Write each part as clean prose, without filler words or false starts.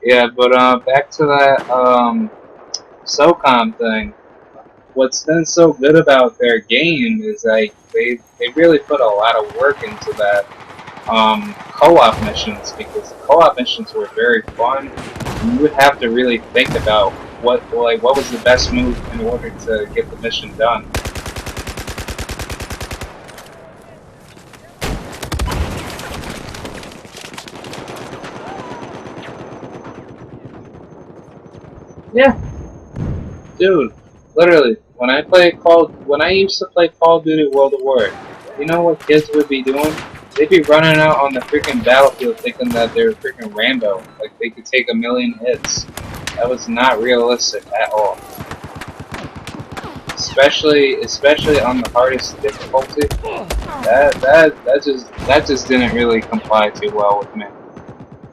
Yeah, but back to that SOCOM thing. What's been so good about their game is like they really put a lot of work into that co-op missions, because the co-op missions were very fun. You would have to really think about what was the best move in order to get the mission done. Yeah, dude, literally, when I used to play Call of Duty World at War, you know what kids would be doing? They'd be running out on the freaking battlefield thinking that they're freaking Rambo, like they could take a million hits. That was not realistic at all. Especially on the hardest difficulty. That just didn't really comply too well with me.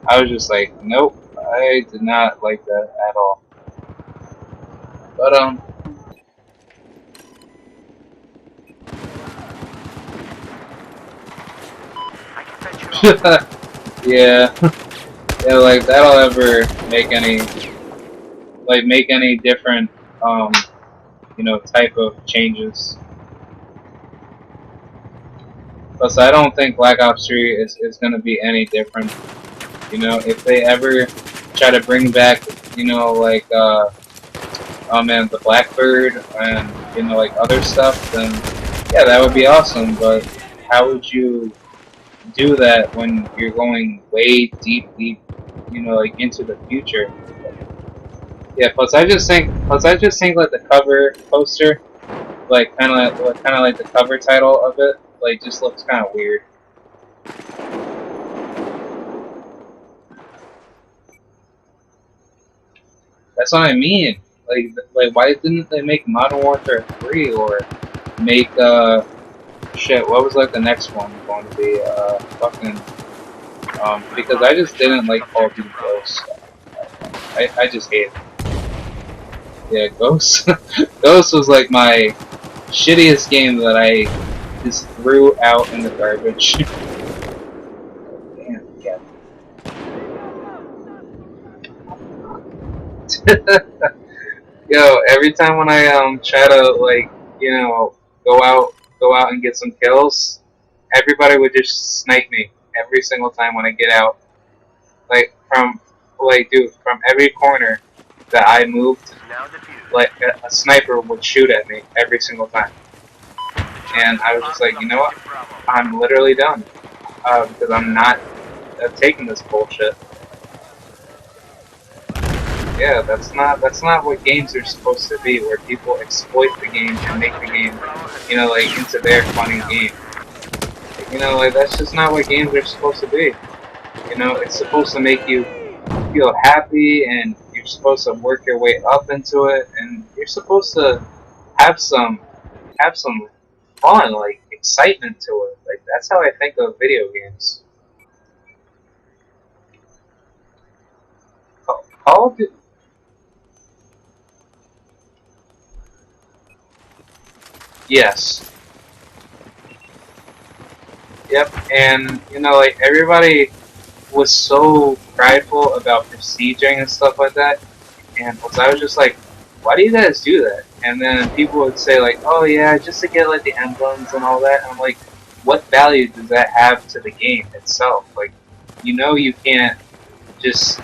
I was just like, nope, I did not like that at all. But yeah, yeah, like that'll ever make any different type of changes. Plus, I don't think Black Ops 3 is going to be any different. If they ever try to bring back, like oh man, the Blackbird and like other stuff, then yeah, that would be awesome. But how would you do that when you're going way deep, like into the future? Yeah. Plus I just think like the cover poster, like kind of like the cover title of it, like just looks kind of weird. That's what I mean. Like why didn't they make Modern Warfare 3 or make shit? What was like the next one going to be? Fucking because I just didn't like Call of Duty Ghosts. I just hate it. Yeah, Ghosts. Ghosts was like my shittiest game that I just threw out in the garbage. Damn, yeah. Yo, every time when I try to like go out and get some kills, everybody would just snipe me every single time when I get out. Like dude, from every corner that I moved, like a sniper would shoot at me every single time, and I was just like, you know what? I'm literally done because I'm not taking this bullshit. Yeah, that's not what games are supposed to be, where people exploit the game and make the game, like into their funny game. Like that's just not what games are supposed to be. It's supposed to make you feel happy, and you're supposed to work your way up into it, and you're supposed to have some have some fun, like excitement to it. Like that's how I think of video games. Call of Duty, yes, yep, and like everybody was so prideful about prestiging and stuff like that, and I was just like, why do you guys do that? And then people would say like, oh yeah, just to get like the emblems and all that. And I'm like, what value does that have to the game itself? Like, you can't just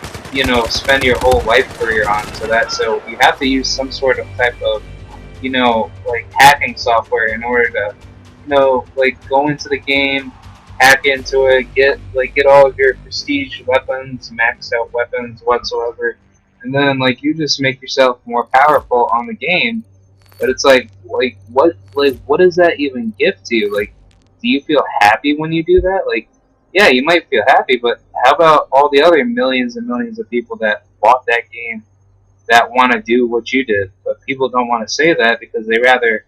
spend your whole life career onto that. So you have to use some sort of type of like hacking software in order to like go into the game, hack into it, get all of your prestige weapons, max out weapons whatsoever, and then like you just make yourself more powerful on the game. But it's like what does that even give to you? Like, do you feel happy when you do that? Like, yeah, you might feel happy, but how about all the other millions and millions of people that bought that game that want to do what you did? But people don't want to say that because they rather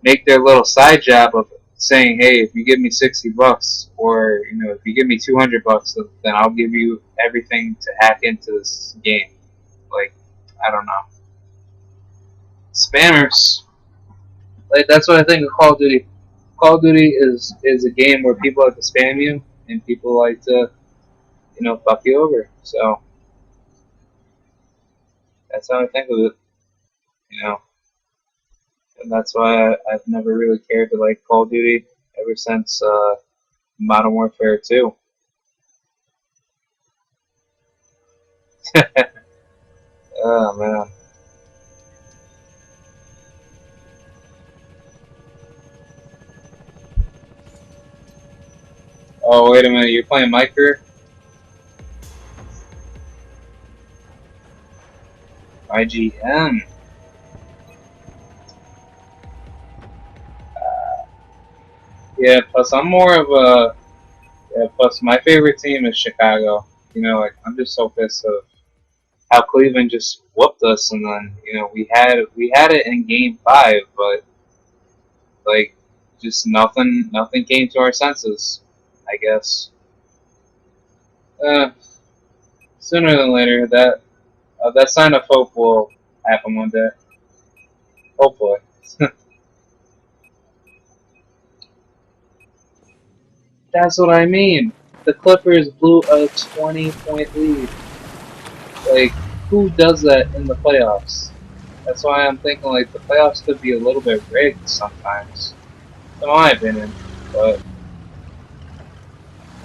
make their little side job of saying, "Hey, if you give me $60, or if you give me $200, then I'll give you everything to hack into this game." Like, I don't know, spammers. Like that's what I think of Call of Duty. Call of Duty is a game where people like to spam you and people like to fuck you over. So That's how I think of it, you know. And that's why I've never really cared to like Call of Duty ever since Modern Warfare 2. Oh man. Oh wait a minute, you're playing Micro? IGN. Yeah, plus I'm more of a yeah, plus my favorite team is Chicago. You know, like I'm just so pissed of how Cleveland just whooped us and then, you know, we had it in game 5, but like just nothing came to our senses, I guess. Uh, Sooner than later that sign of hope will happen one day. Hopefully. That's what I mean. The Clippers blew a 20-point lead. Like, who does that in the playoffs? That's why I'm thinking like the playoffs could be a little bit rigged sometimes, in my opinion. But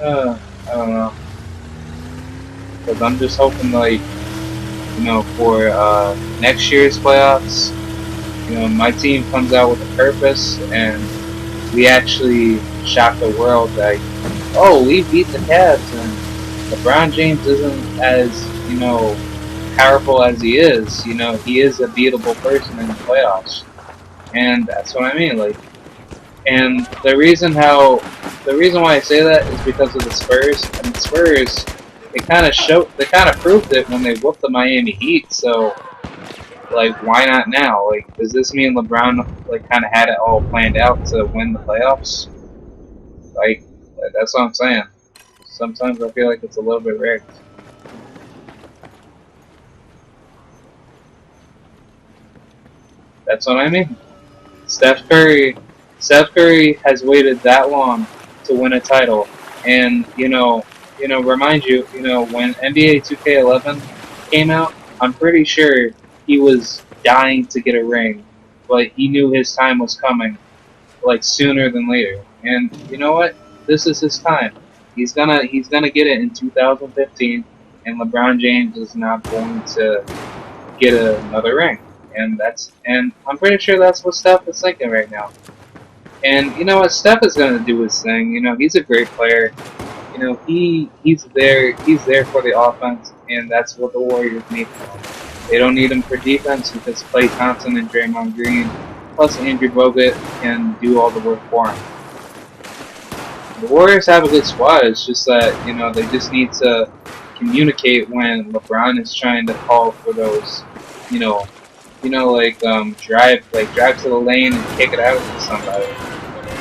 I don't know, because I'm just hoping like for next year's playoffs, my team comes out with a purpose and we actually shock the world that we beat the Cavs and LeBron James isn't as powerful as he is. He is a beatable person in the playoffs, and that's what I mean. Like, and the reason why I say that is because of the Spurs. And the Spurs, they kind of proved it when they whooped the Miami Heat. So, like, why not now? Like, does this mean LeBron like kind of had it all planned out to win the playoffs? Like, that's what I'm saying. Sometimes I feel like it's a little bit rigged. That's what I mean. Steph Curry, Steph Curry has waited that long to win a title, and remind you, when NBA 2K11 came out, I'm pretty sure he was dying to get a ring, but he knew his time was coming, like sooner than later. And you know what? This is his time. He's gonna get it in 2015, and LeBron James is not going to get another ring. And I'm pretty sure that's what Steph is thinking right now. And you know what? Steph is gonna do his thing. He's a great player. He's there for the offense, and that's what the Warriors need from him. They don't need him for defense because Klay Thompson and Draymond Green, plus Andrew Bogut, can do all the work for him. The Warriors have a good squad. It's just that they just need to communicate when LeBron is trying to call for those, you know, drive to the lane and kick it out to somebody.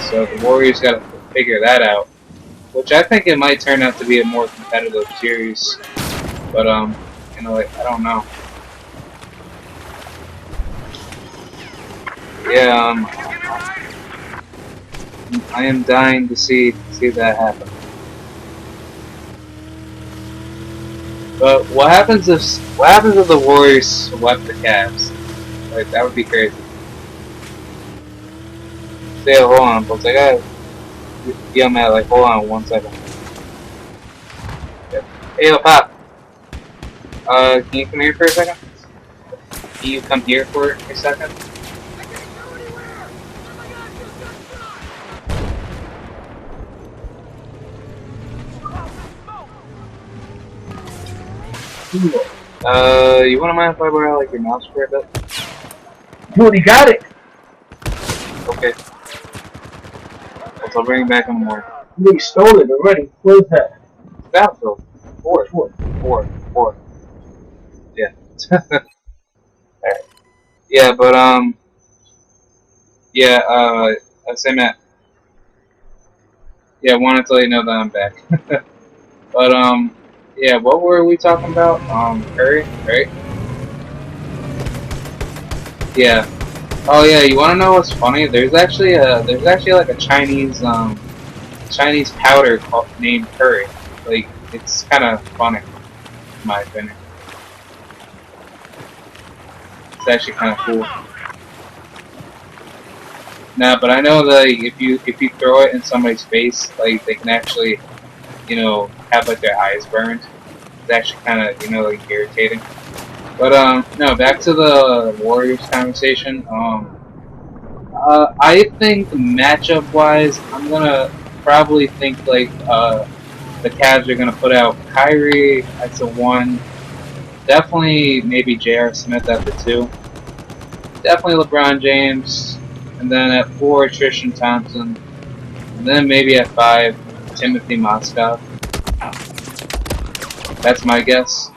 So the Warriors got to figure that out, which I think it might turn out to be a more competitive series. But I don't know. Yeah, I am dying to see that happen. But what happens if the Warriors swept the Cavs? Like, that would be crazy. Stay, hold on, folks. I gotta be on that. Like, hold on 1 second. Yep. Hey, yo, Pop. Can you come here for a second? Can you come here for a second? You wanna mind if I borrow like your mouse for a bit? You already got it. Okay. I'll bring it back in the morning. You stole it already. What is that? Battlefield. Four. What? Four. Yeah. Alright. Yeah, but yeah, I say Matt. Yeah, I wanted to let you know that I'm back. But yeah, what were we talking about? Curry, right? Yeah. Oh yeah, you want to know what's funny? There's actually like a Chinese powder named Curry. Like, it's kind of funny, in my opinion. actually kind of cool. Nah, but I know that if you throw it in somebody's face, like they can actually, you know, have like their eyes burned. It's actually kind of, you know, like irritating. But no, back to the Warriors conversation. I think matchup wise, I'm gonna probably think like the Cavs are gonna put out Kyrie as the one. Definitely maybe J.R. Smith at the two. Definitely LeBron James, and then at four Tristan Thompson, and then maybe at five Timothy Mozgov. That's my guess.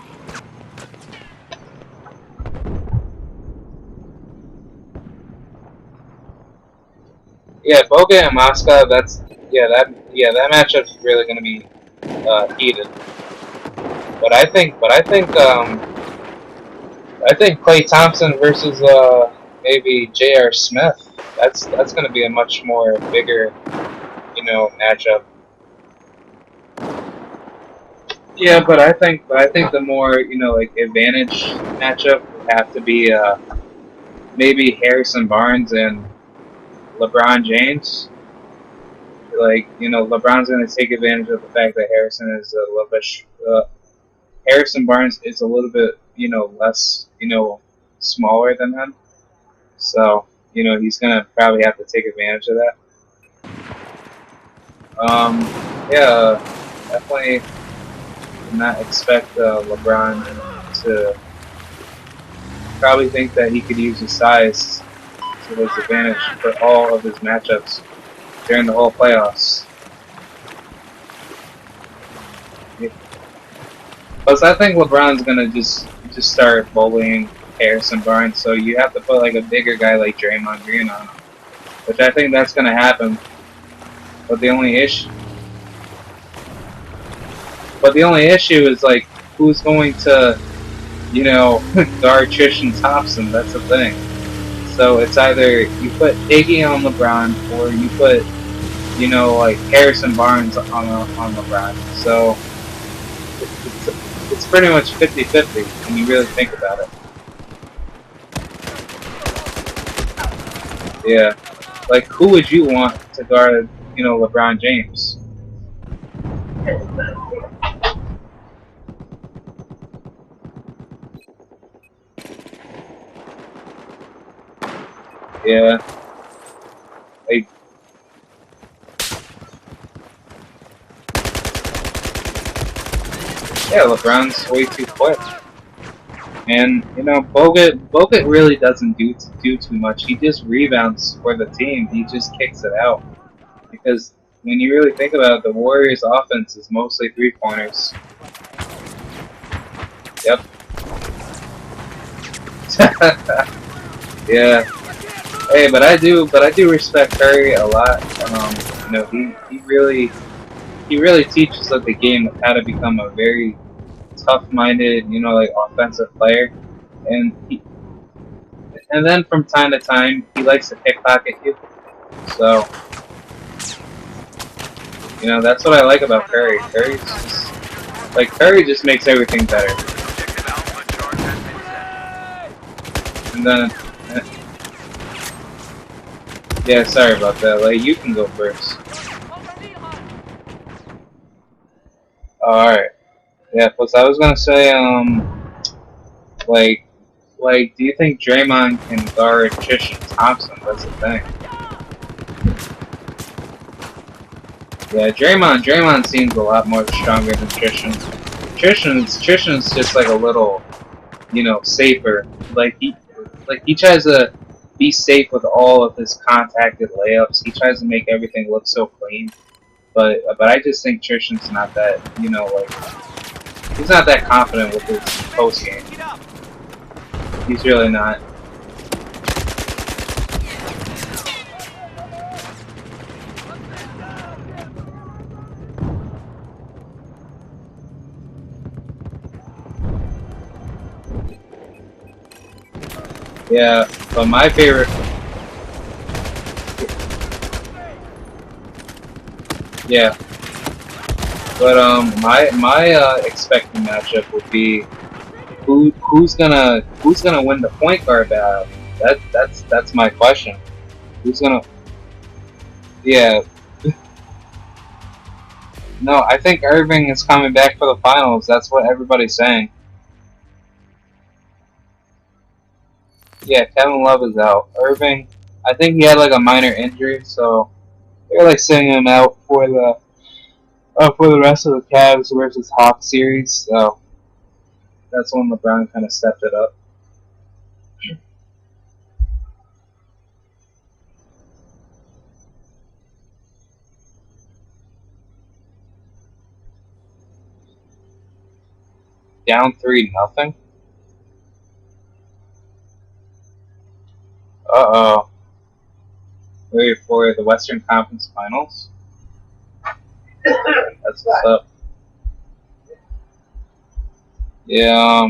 Yeah, Boga and Moscow. That's that matchup's really going to be heated. I think Klay Thompson versus maybe J.R. Smith. That's going to be a much more bigger, you know, matchup. Yeah, but I think the more, you know, like advantage matchup would have to be maybe Harrison Barnes and LeBron James. Like, you know, LeBron's going to take advantage of the fact that Harrison is a little bit Harrison Barnes is a little bit, you know, less, you know, smaller than him. So, you know, he's gonna probably have to take advantage of that. Yeah, definitely did not expect LeBron to probably think that he could use his size to his advantage for all of his matchups during the whole playoffs. Plus, I think LeBron's gonna just start bullying Harrison Barnes, so you have to put like a bigger guy like Draymond Green on him, which I think that's gonna happen. But the only issue, is like who's going to, you know, guard Tristan Thompson. That's the thing. So it's either you put Iggy on LeBron or you put, you know, like Harrison Barnes on LeBron. So it's pretty much 50-50 when you really think about it. Yeah. Like, who would you want to guard, you know, LeBron James? Yeah. Like, yeah, LeBron's way too quick. And, you know, Bogut really doesn't do too much. He just rebounds for the team. He just kicks it out. Because when you really think about it, the Warriors' offense is mostly three-pointers. Yep. Yeah. Hey, but I do respect Curry a lot. You know, he really teaches like the game of how to become a very tough-minded, you know, like offensive player, and then from time to time he likes to pickpocket you. So, you know, that's what I like about Curry. Curry just makes everything better. And then, yeah, sorry about that. Like, you can go first. Alright. Yeah, plus I was gonna say, like, do you think Draymond can guard Tristan Thompson? That's the thing. Yeah, Draymond seems a lot more stronger than Tristan. Tristan's just like a little, you know, safer. He tries to be safe with all of his contacted layups. He tries to make everything look so clean. But I just think Tristan's not that, you know, like he's not that confident with his post game. He's really not. Yeah, but my favorite. Yeah, but my expected matchup would be who's gonna win the point guard battle? That's my question. Who's gonna? Yeah, no, I think Irving is coming back for the finals. That's what everybody's saying. Yeah, Kevin Love is out. Irving, I think he had like a minor injury, so they're like sending him out for the rest of the Cavs versus Hawks series. So that's when LeBron kind of stepped it up. Down 3-0. Uh-oh. Wait for the Western Conference Finals. That's what's up. Yeah,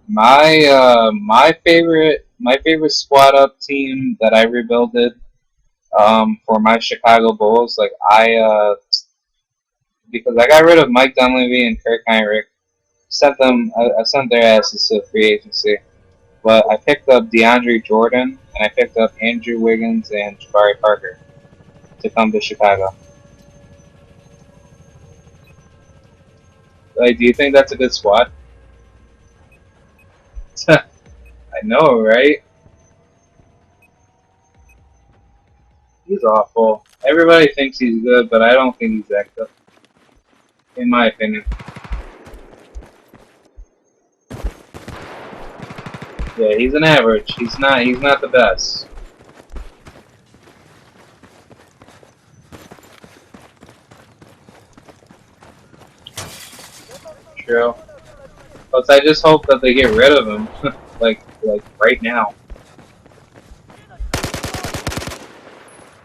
my favorite squad up team that I rebuilded for my Chicago Bulls, like because I got rid of Mike Dunleavy and Kirk Heinrich, I sent their asses to free agency. But I picked up DeAndre Jordan and I picked up Andrew Wiggins and Jabari Parker to come to Chicago. Like, do you think that's a good squad? I know, right? He's awful. Everybody thinks he's good, but I don't think he's that good, in my opinion. Yeah, he's an average. He's not. He's not the best. True. But I just hope that they get rid of him, like right now.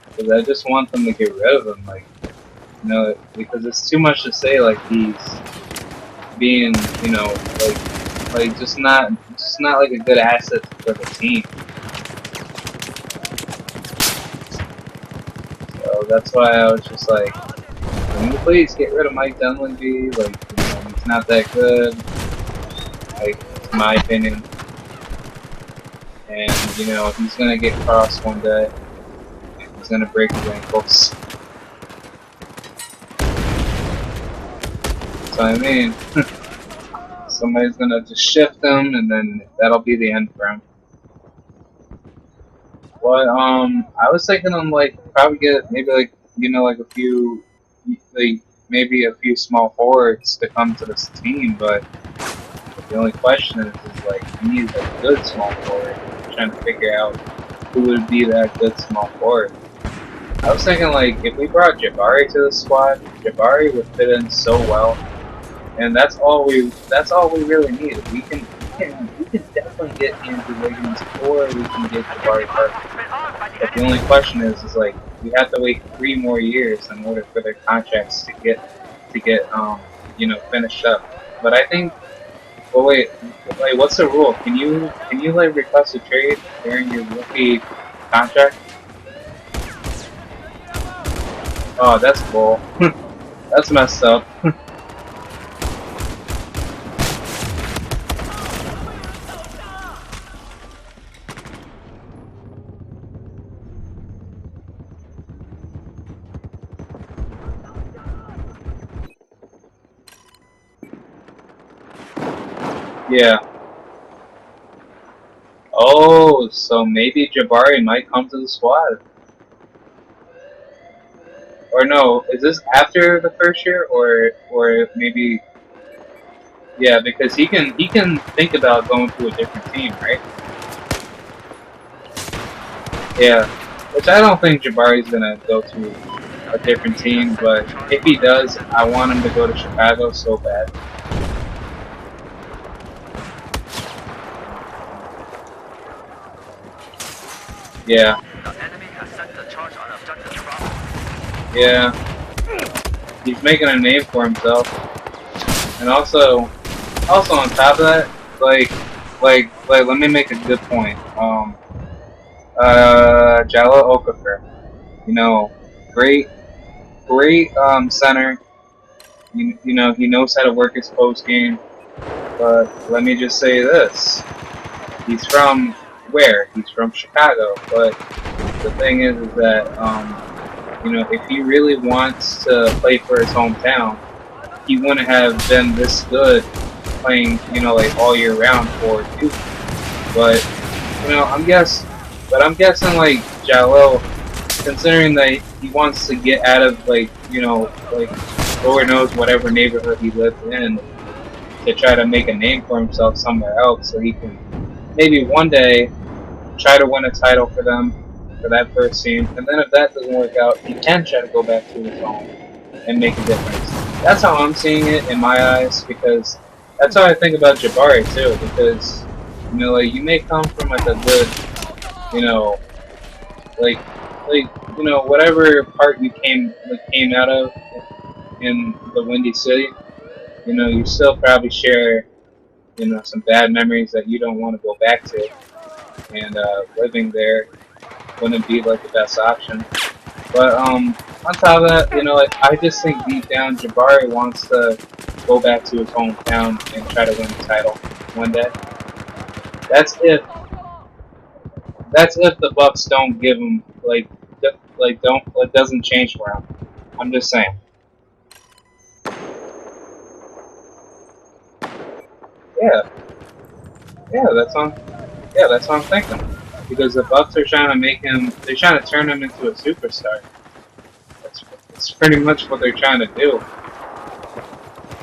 Because I just want them to get rid of him, because it's too much to say. Like he's being, like just not like a good asset for the team. So that's why I was just like, can you please get rid of Mike Dunleavy? Like, he's not that good. Like, in my opinion. And he's gonna get crossed one day. And he's gonna break his ankles. So I mean, somebody's gonna just shift him, and then that'll be the end for him. But I was thinking like probably get maybe like a few, like maybe a few small forwards to come to this team. But the only question is like he needs a good small forward. I'm trying to figure out who would be that good small forward. I was thinking like if we brought Jabari to the squad, Jabari would fit in so well, and that's all we really need. We can definitely get Andrew Wiggins or we can get Jabari Parker. But the only question is like we have to wait 3 more years in order for their contracts to get finished up. But I think. Well, wait, what's the rule? Can you like request a trade during your rookie contract? Oh, that's bull. That's messed up. Yeah. Oh, so maybe Jabari might come to the squad. Or no, is this after the first year, or maybe? Yeah, because he can think about going to a different team, right? Yeah, which I don't think Jabari's gonna go to a different team, but if he does, I want him to go to Chicago so bad. Yeah. Yeah. He's making a name for himself. And also on top of that, let me make a good point. Jala Okafor, great center. He knows how to work his post game. But let me just say this: he's from where? He's from Chicago. But the thing is that you know, if he really wants to play for his hometown, he wouldn't have been this good playing, you know, like all year round for Duke. But you know, I'm guessing like Jalil, considering that he wants to get out of like, you know, like Lord knows whatever neighborhood he lived in to try to make a name for himself somewhere else, so he can maybe one day try to win a title for them for that first team, and then if that doesn't work out, he can try to go back to his home and make a difference. That's how I'm seeing it in my eyes, because that's how I think about Jabari too. Because you know, like you may come from like a good, you know, like you know whatever part you came out of in the Windy City, you know, you still probably share, you know, some bad memories that you don't want to go back to, and living there wouldn't be like the best option. But on top of that, you know, I just think deep down, Jabari wants to go back to his hometown and try to win the title one day. That's if the Bucks don't give him don't it doesn't change for him. I'm just saying. Yeah, yeah, that's what I'm thinking. Because the Bucks are trying to they're trying to turn him into a superstar. That's pretty much what they're trying to do.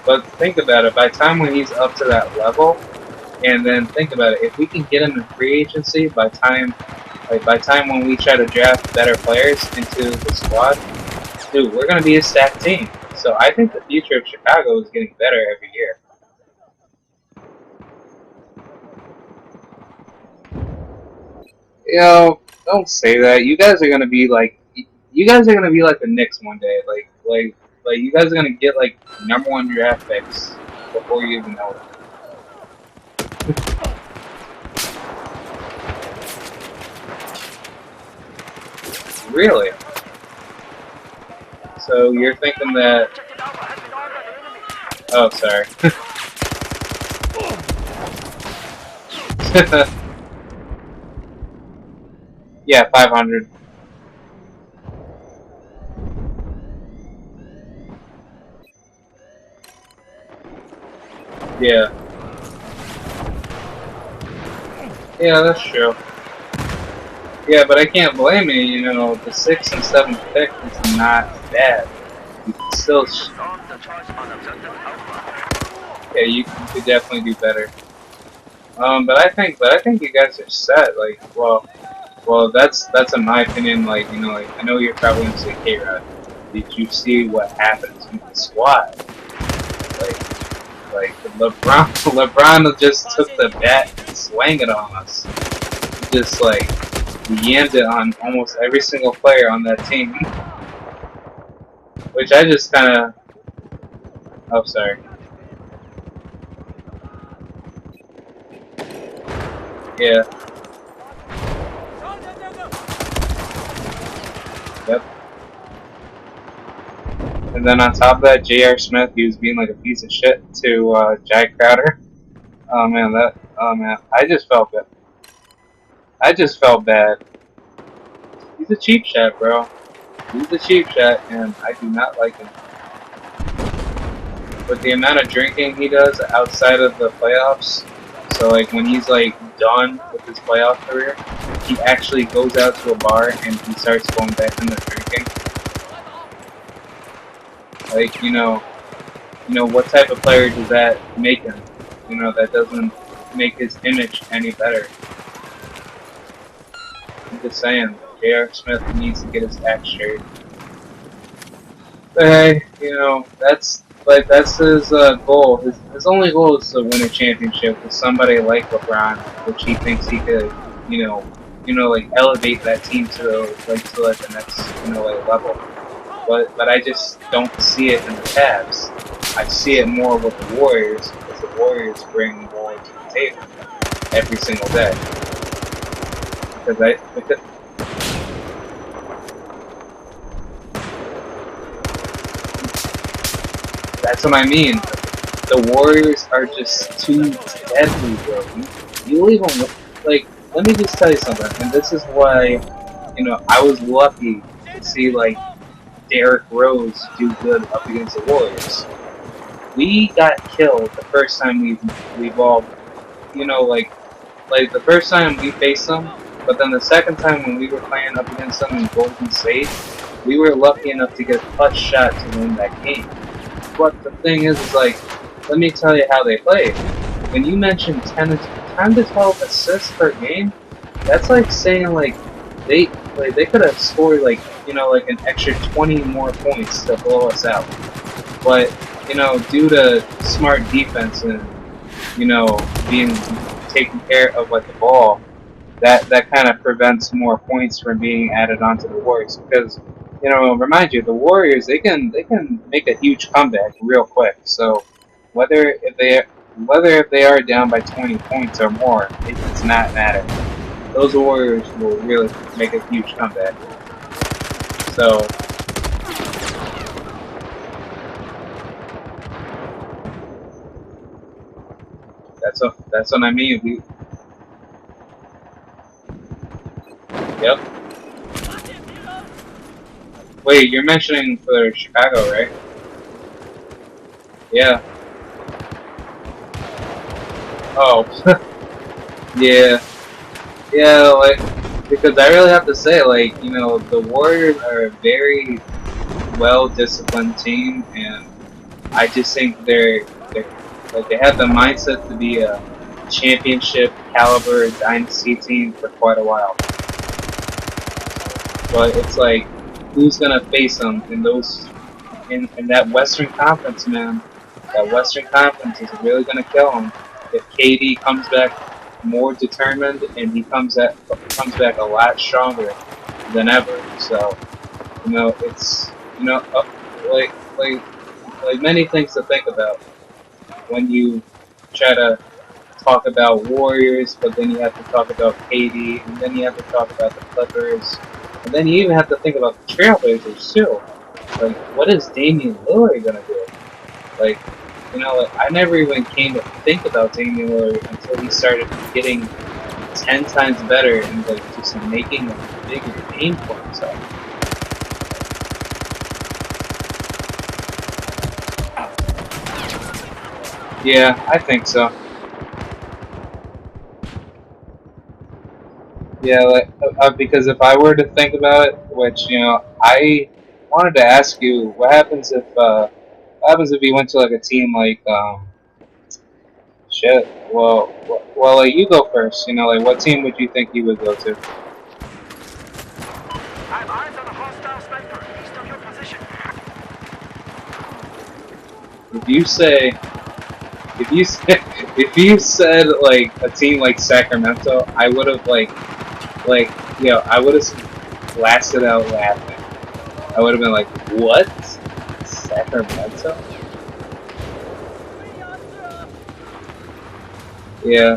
But think about it, by the time when he's up to that level, and then think about it, if we can get him in free agency by time when we try to draft better players into the squad, dude, we're gonna be a stacked team. So I think the future of Chicago is getting better every year. You know, don't say that. You guys are gonna be like the Knicks one day. Like you guys are gonna get like #1 draft picks before you even know it. Really? So you're thinking that? Oh, sorry. Yeah, 500. Yeah, yeah, that's true. Yeah, but I can't blame you. You know, the 6th and 7th pick is not bad. You can still, yeah, you could definitely do better. But I think you guys are set. Like, well, that's in my opinion. Like, you know, like I know you're probably gonna say K-Rod. Did you see what happens in the squad? Like LeBron, LeBron just took the bat and swang it on us. Just like yammed it on almost every single player on that team, which I just kind of. Oh, sorry. Yeah. Yep. And then on top of that, J.R. Smith, he was being like a piece of shit to Jack Crowder. Oh man, oh man, I just felt bad. I just felt bad. He's a cheap shot, bro. He's a cheap shot, and I do not like him. With the amount of drinking he does outside of the playoffs, so like when he's like done with his playoff career, he actually goes out to a bar and he starts going back into drinking. Like, you know what type of player does that make him? You know, that doesn't make his image any better. I'm just saying, J.R. Smith needs to get his act straight. But hey, you know, that's his goal. His only goal is to win a championship with somebody like LeBron, which he thinks he could, like elevate that team to like the next, like level. But I just don't see it in the Cavs. I see it more with the Warriors, because the Warriors bring more to the table every single day. Because that's what I mean. the Warriors are just too deadly, bro. You leave them, like, let me just tell you something, and this is why, I was lucky to see, like, Derrick Rose do good up against the Warriors. We got killed the first time we all, like the first time we faced them, but then the second time when we were playing up against them in Golden State, we were lucky enough to get a clutch shot to win that game. But the thing is like, let me tell you how they play. When you mention 10 to 12 assists per game, that's like saying they they could have scored like an extra 20 more points to blow us out. But due to smart defense and being taking care of like the ball, that kind of prevents more points from being added onto the Warriors because remind you the Warriors they can make a huge comeback real quick. So whether if they are down by 20 points or more, it does not matter. Those Warriors will really make a huge comeback. So that's what I mean. Yep. Wait, you're mentioning for Chicago, right? Yeah. Oh. Yeah. Yeah, like, because I really have to say, like, the Warriors are a very well-disciplined team, and I just think they're like they have the mindset to be a championship caliber dynasty team for quite a while. But it's like, who's gonna face them in that Western Conference, man? That Western Conference is really gonna kill them if KD comes back more determined and he comes back a lot stronger than ever. So it's like like many things to think about when you try to talk about Warriors, but then you have to talk about KD, and then you have to talk about the Clippers, and then you even have to think about the Trailblazers too. Like, what is Damian Lillard gonna do? Like, like, I never even came to think about Damian Lillard until he started getting 10 times better and like just making a bigger game for himself. Yeah, I think so. Yeah, like, because if I were to think about it, which I wanted to ask you, what happens if you went to like a team like shit? Well, like you go first. Like what team would you think you would go to? I have eyes on a hostile sniper east of your position. If you say, if you said, if you said like a team like Sacramento, I would have like I would have blasted out laughing. I would have been like, what? Sacramento? Yeah.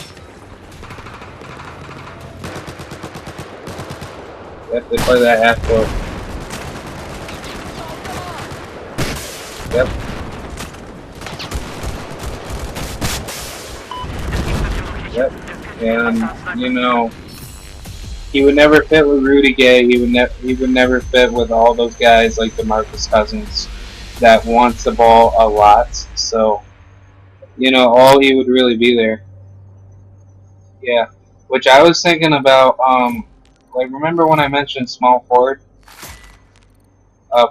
You have to play that half court. Yep. Yep. And he would never fit with Rudy Gay. He would never fit with all those guys like DeMarcus Cousins that wants the ball a lot. So all he would really be there. Yeah. Which I was thinking about. Like remember when I mentioned small forward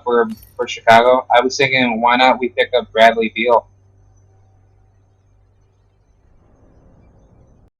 for Chicago? I was thinking why not we pick up Bradley Beal.